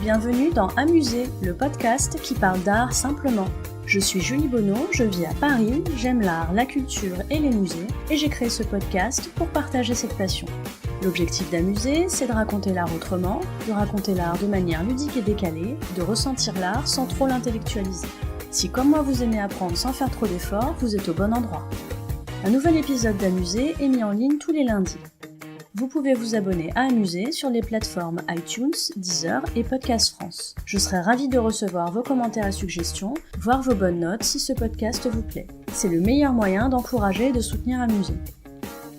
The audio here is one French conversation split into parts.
bienvenue dans Amuser, le podcast qui parle d'art simplement. Je suis Julie Bonneau, je vis à Paris, j'aime l'art, la culture et les musées, et j'ai créé ce podcast pour partager cette passion. L'objectif d'Amuser, c'est de raconter l'art autrement, de raconter l'art de manière ludique et décalée, de ressentir l'art sans trop l'intellectualiser. Si comme moi vous aimez apprendre sans faire trop d'efforts, vous êtes au bon endroit. Un nouvel épisode d'Amuser est mis en ligne tous les lundis. Vous pouvez vous abonner à Amuser sur les plateformes iTunes, Deezer et Podcast France. Je serai ravie de recevoir vos commentaires et suggestions, voire vos bonnes notes si ce podcast vous plaît. C'est le meilleur moyen d'encourager et de soutenir Amuser.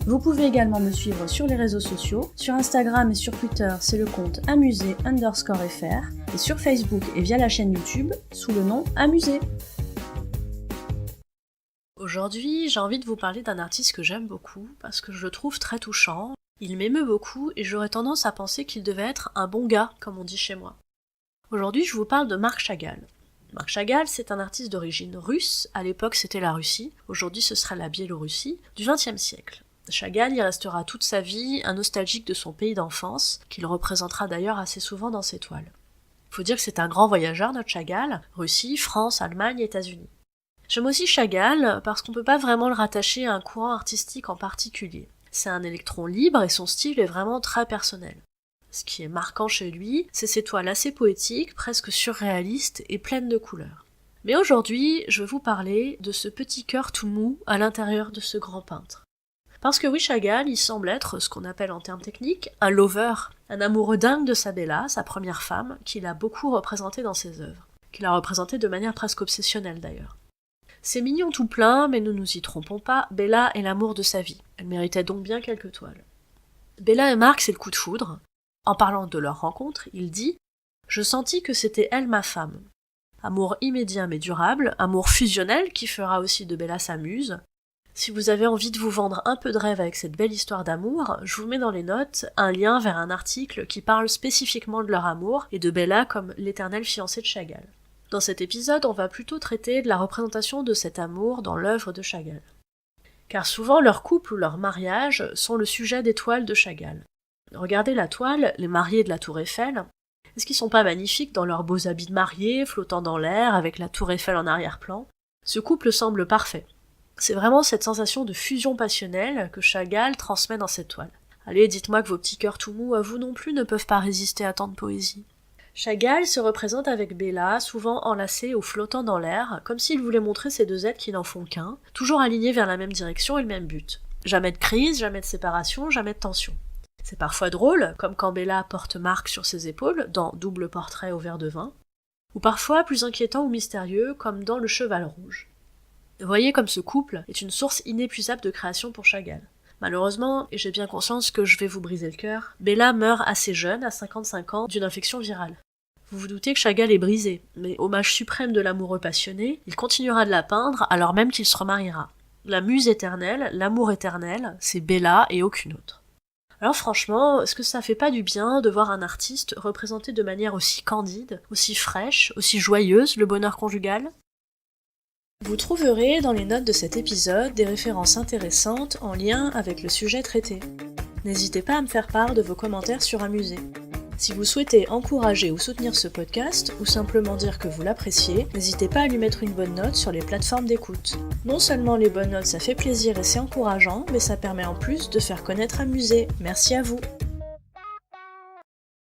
Vous pouvez également me suivre sur les réseaux sociaux. Sur Instagram et sur Twitter, c'est le compte amuser_fr et sur Facebook et via la chaîne YouTube sous le nom Amuser. Aujourd'hui, j'ai envie de vous parler d'un artiste que j'aime beaucoup parce que je le trouve très touchant. Il m'émeut beaucoup et j'aurais tendance à penser qu'il devait être un bon gars, comme on dit chez moi. Aujourd'hui, je vous parle de Marc Chagall. Marc Chagall, c'est un artiste d'origine russe, à l'époque c'était la Russie, aujourd'hui ce sera la Biélorussie, du XXe siècle. Chagall y restera toute sa vie un nostalgique de son pays d'enfance, qu'il représentera d'ailleurs assez souvent dans ses toiles. Faut dire que c'est un grand voyageur, notre Chagall, Russie, France, Allemagne, États-Unis. J'aime aussi Chagall parce qu'on peut pas vraiment le rattacher à un courant artistique en particulier. C'est un électron libre et son style est vraiment très personnel. Ce qui est marquant chez lui, c'est ses toiles assez poétiques, presque surréalistes et pleines de couleurs. Mais aujourd'hui, je vais vous parler de ce petit cœur tout mou à l'intérieur de ce grand peintre. Parce que oui, Chagall, il semble être ce qu'on appelle en termes techniques un lover, un amoureux dingue de sa Bella, sa première femme, qu'il a beaucoup représentée dans ses œuvres, qu'il a représentée de manière presque obsessionnelle d'ailleurs. C'est mignon tout plein, mais ne nous y trompons pas, Bella est l'amour de sa vie. Elle méritait donc bien quelques toiles. Bella et Marc, c'est le coup de foudre. En parlant de leur rencontre, il dit « Je sentis que c'était elle ma femme. » Amour immédiat mais durable, amour fusionnel qui fera aussi de Bella sa muse. Si vous avez envie de vous vendre un peu de rêve avec cette belle histoire d'amour, je vous mets dans les notes un lien vers un article qui parle spécifiquement de leur amour et de Bella comme l'éternelle fiancée de Chagall. Dans cet épisode, on va plutôt traiter de la représentation de cet amour dans l'œuvre de Chagall. Car souvent, leur couple ou leur mariage sont le sujet des toiles de Chagall. Regardez la toile, les mariés de la Tour Eiffel. Est-ce qu'ils sont pas magnifiques dans leurs beaux habits de mariés, flottant dans l'air, avec la Tour Eiffel en arrière-plan ? Ce couple semble parfait. C'est vraiment cette sensation de fusion passionnelle que Chagall transmet dans cette toile. Allez, dites-moi que vos petits cœurs tout mous à vous non plus ne peuvent pas résister à tant de poésie. Chagall se représente avec Bella, souvent enlacée ou flottant dans l'air, comme s'il voulait montrer ces deux êtres qui n'en font qu'un, toujours alignés vers la même direction et le même but. Jamais de crise, jamais de séparation, jamais de tension. C'est parfois drôle, comme quand Bella porte Marc sur ses épaules, dans Double portrait au verre de vin, ou parfois plus inquiétant ou mystérieux, comme dans Le Cheval Rouge. Voyez comme ce couple est une source inépuisable de création pour Chagall. Malheureusement, et j'ai bien conscience que je vais vous briser le cœur, Bella meurt assez jeune, à 55 ans, d'une infection virale. Vous vous doutez que Chagall est brisé, mais hommage suprême de l'amoureux passionné, il continuera de la peindre alors même qu'il se remariera. La muse éternelle, l'amour éternel, c'est Bella et aucune autre. Alors franchement, est-ce que ça fait pas du bien de voir un artiste représenter de manière aussi candide, aussi fraîche, aussi joyeuse le bonheur conjugal ? Vous trouverez dans les notes de cet épisode des références intéressantes en lien avec le sujet traité. N'hésitez pas à me faire part de vos commentaires sur Amuser. Si vous souhaitez encourager ou soutenir ce podcast, ou simplement dire que vous l'appréciez, n'hésitez pas à lui mettre une bonne note sur les plateformes d'écoute. Non seulement les bonnes notes ça fait plaisir et c'est encourageant, mais ça permet en plus de faire connaître Amuser. Merci à vous.